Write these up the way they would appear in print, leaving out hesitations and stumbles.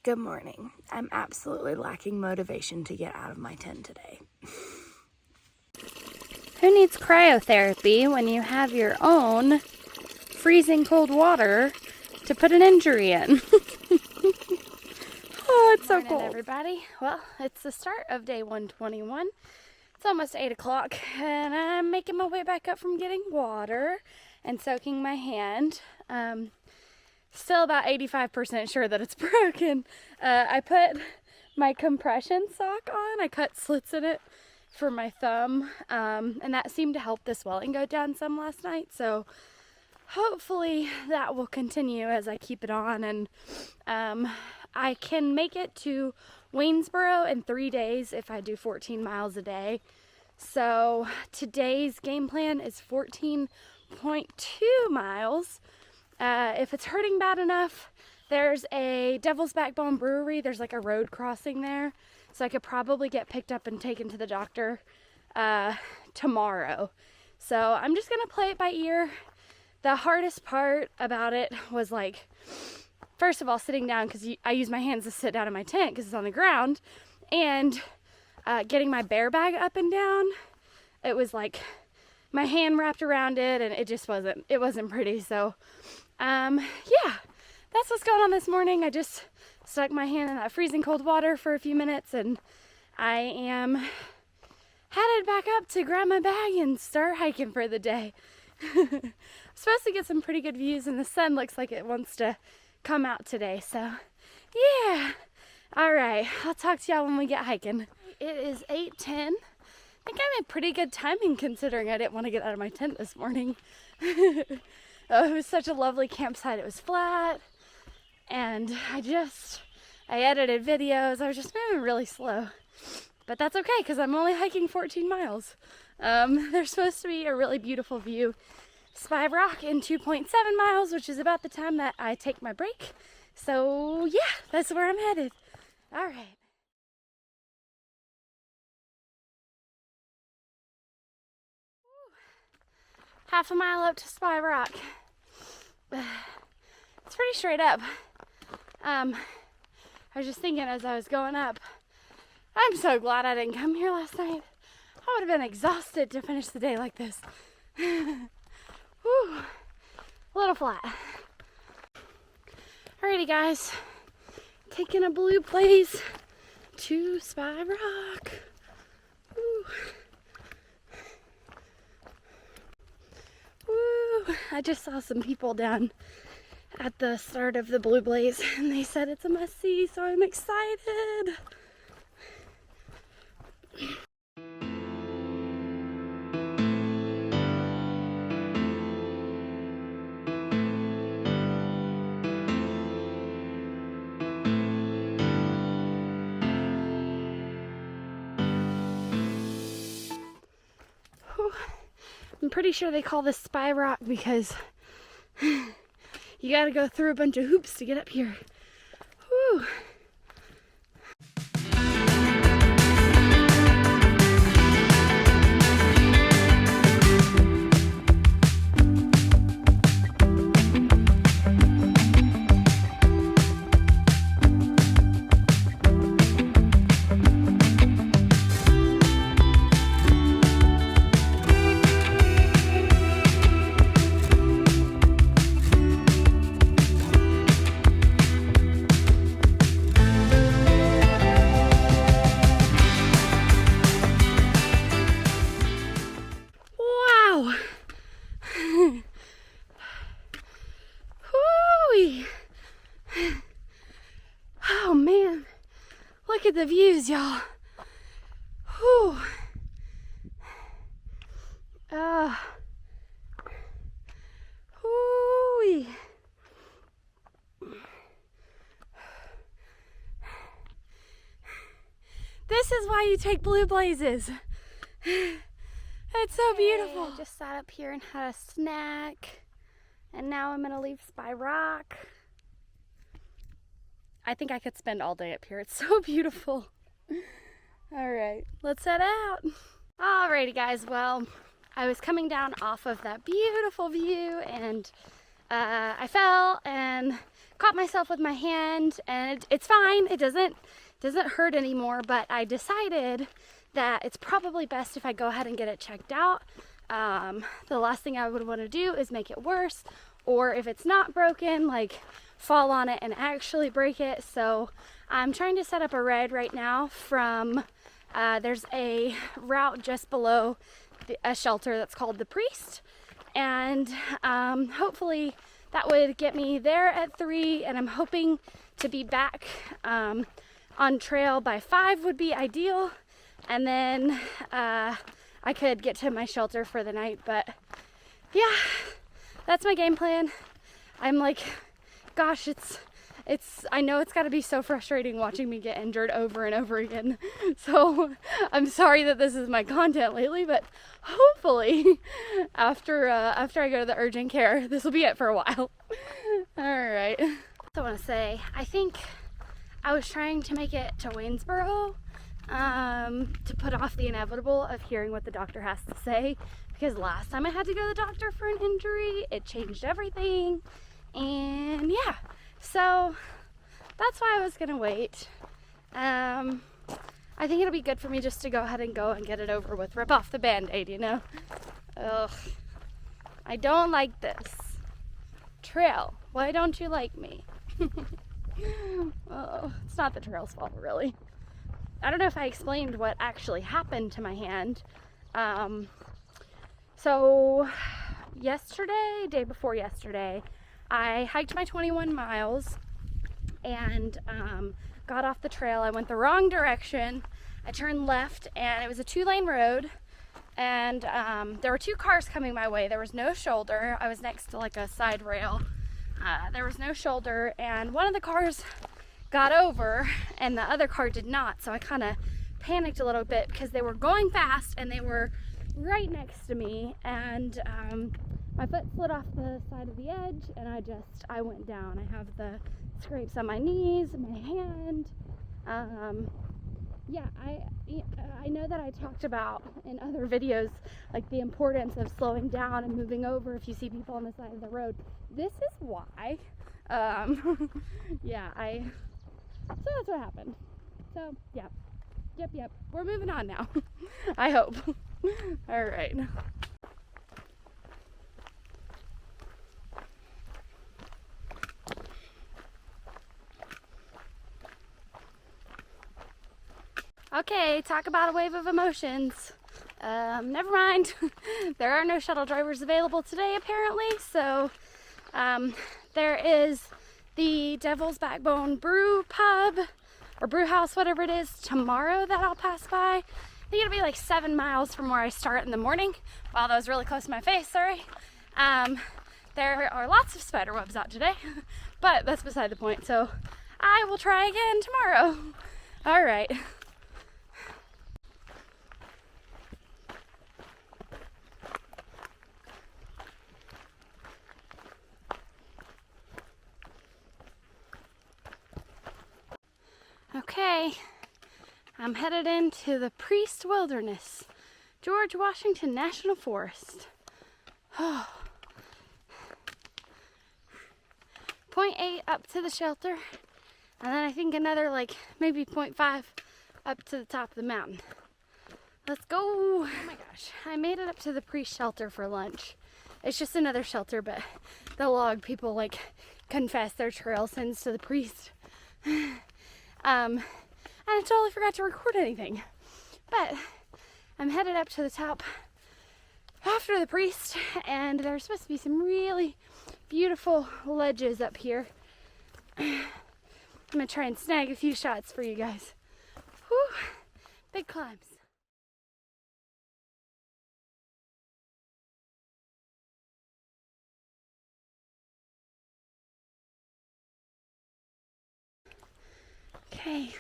Good morning. I'm absolutely lacking motivation to get out of my tent today. Who needs cryotherapy when you have your own freezing cold water to put an injury in? Oh, it's so cool. Everybody. Well, it's the start of day 121. It's almost 8 o'clock and I'm making my way back up from getting water and soaking my hand. Still about 85% sure that it's broken. I put my compression sock on. I cut slits in it for my thumb, and that seemed to help the swelling go down some last night. So hopefully that will continue as I keep it on, and I can make it to Waynesboro in 3 days if I do 14 miles a day. So today's game plan is 14.2 miles. If it's hurting bad enough, there's a Devil's Backbone Brewery. There's like a road crossing there. So I could probably get picked up and taken to the doctor tomorrow. So I'm just going to play it by ear. The hardest part about it was like, first of all, sitting down, because I use my hands to sit down in my tent because it's on the ground. And getting my bear bag up and down. It was like my hand wrapped around it and it just wasn't pretty. So yeah, that's what's going on this morning. I just stuck my hand in that freezing cold water for a few minutes and I am headed back up to grab my bag and start hiking for the day. I'm supposed to get some pretty good views and the sun looks like it wants to come out today. So yeah, all right, I'll talk to y'all when we get hiking. It is 8:10. I think I'm in pretty good timing considering I didn't want to get out of my tent this morning. Oh, it was such a lovely campsite. It was flat and I edited videos. I was just moving really slow, but that's okay because I'm only hiking 14 miles. There's supposed to be a really beautiful view, Spy Rock, in 2.7 miles, which is about the time that I take my break. So yeah, that's where I'm headed. All right. Half a mile up to Spy Rock. It's pretty straight up. I was just thinking as I was going up, I'm so glad I didn't come here last night. I would have been exhausted to finish the day like this. Whew. A little flat. Alrighty guys, taking a blue blaze to Spy Rock. Woo. Woo. I just saw some people down at the start of the Blue Blaze and they said it's a must-see, so I'm excited. Whew. I'm pretty sure they call this Spy Rock because you gotta go through a bunch of hoops to get up here. Whew. Oh man, look at the views, y'all. Whew. Whoo-wee. This is why you take blue blazes. It's so beautiful. I just sat up here and had a snack, and now I'm gonna leave Spy Rock. I think I could spend all day up here. It's so beautiful. All right, let's head out. Alrighty guys, well, I was coming down off of that beautiful view and I fell and caught myself with my hand, and it's fine. It doesn't hurt anymore, but I decided that it's probably best if I go ahead and get it checked out. The last thing I would want to do is make it worse, or if it's not broken, like fall on it and actually break it. So I'm trying to set up a ride right now from, there's a route just below a shelter that's called the Priest, and hopefully that would get me there at 3, and I'm hoping to be back on trail by 5 would be ideal, and then I could get to my shelter for the night. But yeah, that's my game plan. I'm like, gosh, I know it's got to be so frustrating watching me get injured over and over again. So I'm sorry that this is my content lately, but hopefully after I go to the urgent care, this will be it for a while. All right. I want to say, I think I was trying to make it to Waynesboro to put off the inevitable of hearing what the doctor has to say, because last time I had to go to the doctor for an injury, it changed everything. And yeah, so that's why I was gonna wait. I think it'll be good for me just to go ahead and get it over with, rip off the band-aid, you know. Ugh, I don't like this. Trail, why don't you like me? Oh, it's not the trail's fault, really. I don't know if I explained what actually happened to my hand. So yesterday, day before yesterday, I hiked my 21 miles and got off the trail. I went the wrong direction. I turned left, and it was a 2-lane road, and there were 2 cars coming my way. There was no shoulder. I was next to like a side rail. There was no shoulder, and one of the cars got over and the other car did not, so I kind of panicked a little bit because they were going fast and they were right next to me, and my foot slid off the side of the edge, and I went down. I have the scrapes on my knees, my hand. Yeah, I know that I talked about in other videos like the importance of slowing down and moving over if you see people on the side of the road. This is why. Yeah, so that's what happened. So yeah, yep, we're moving on now. I hope. All right. Okay, talk about a wave of emotions. Never mind. There are no shuttle drivers available today, apparently. So there is the Devil's Backbone Brew Pub or Brew House, whatever it is, tomorrow that I'll pass by. I think it'll be like 7 miles from where I start in the morning. Wow, that was really close to my face, sorry. There are lots of spider webs out today, but that's beside the point. So I will try again tomorrow. All right. Okay, I'm headed into the Priest Wilderness, George Washington National Forest. Oh. 0.8 up to the shelter, and then I think another like maybe 0.5 up to the top of the mountain. Let's go. Oh my gosh, I made it up to the Priest shelter for lunch. It's just another shelter, but the log people like confess their trail sins to the priest. And I totally forgot to record anything. But I'm headed up to the top after the Priest, and there's supposed to be some really beautiful ledges up here. I'm gonna try and snag a few shots for you guys. Whew, big climbs. Okay,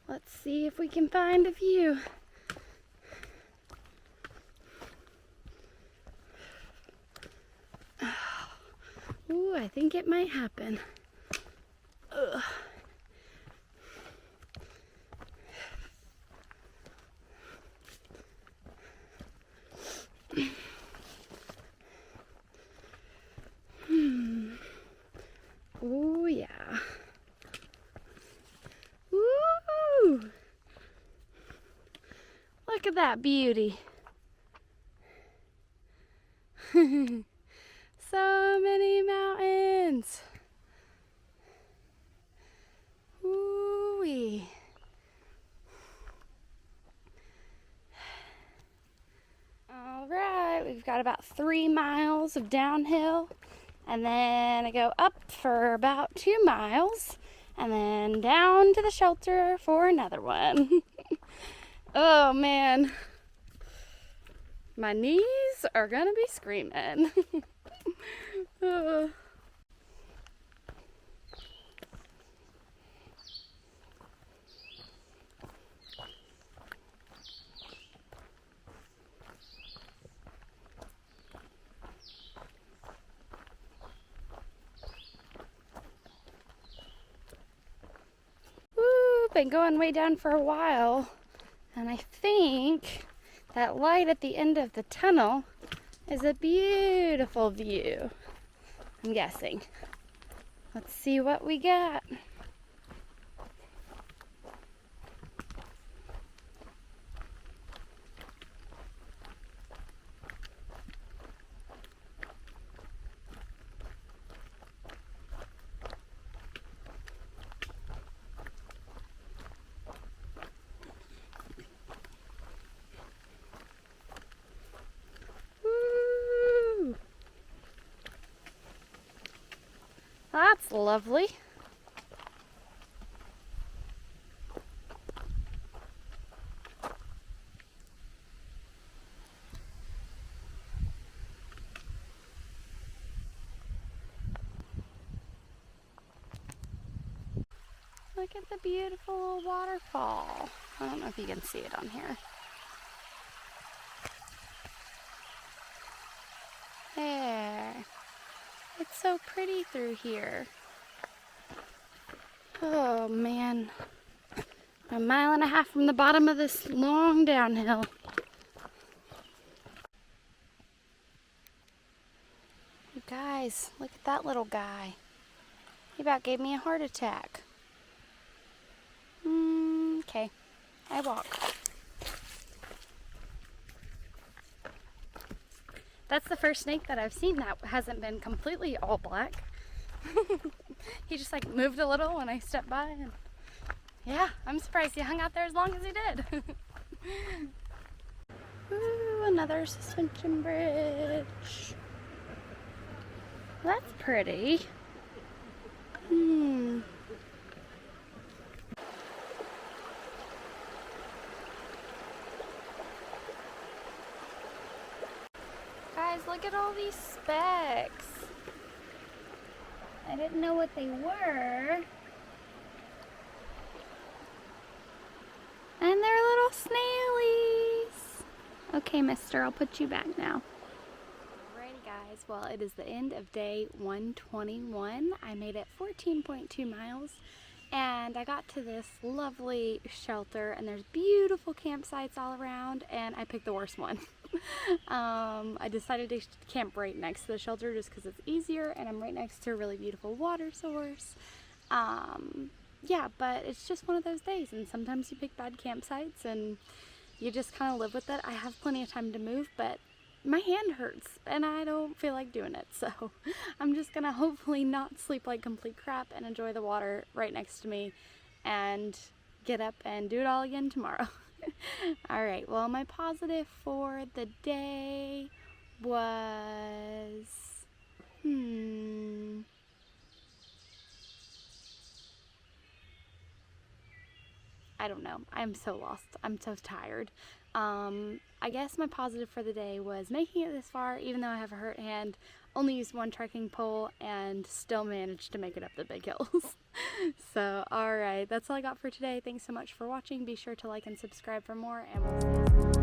let's see if we can find a view. Ooh, I think it might happen. Ugh. Ooh, at that beauty. So many mountains. Woo-wee. All right, we've got about 3 miles of downhill, and then I go up for about 2 miles, and then down to the shelter for another one. Oh man, my knees are gonna be screaming. Been going way down for a while, and I think that light at the end of the tunnel is a beautiful view. I'm guessing. Let's see what we got. That's lovely. Look at the beautiful little waterfall. I don't know if you can see it on here. There. It's so pretty through here. Oh man. 1.5 miles from the bottom of this long downhill. You guys, look at that little guy. He about gave me a heart attack. Okay, I walk. That's the first snake that I've seen that hasn't been completely all black. He just like moved a little when I stepped by, and yeah, I'm surprised he hung out there as long as he did. Ooh, another suspension bridge. That's pretty. Guys, look at all these specks. I didn't know what they were. And they're little snailies. Okay, mister, I'll put you back now. Alrighty guys, well it is the end of day 121. I made it 14.2 miles. And I got to this lovely shelter, and there's beautiful campsites all around, and I picked the worst one. I decided to camp right next to the shelter just because it's easier, and I'm right next to a really beautiful water source. Yeah, but it's just one of those days, and sometimes you pick bad campsites and you just kind of live with it. I have plenty of time to move, but my hand hurts and I don't feel like doing it, so I'm just gonna hopefully not sleep like complete crap and enjoy the water right next to me and get up and do it all again tomorrow. Alright, well my positive for the day was I don't know. I'm so lost. I'm so tired. I guess my positive for the day was making it this far, even though I have a hurt hand, only used one trekking pole, and still managed to make it up the big hills. So, alright, that's all I got for today. Thanks so much for watching. Be sure to like and subscribe for more, and we'll see you soon.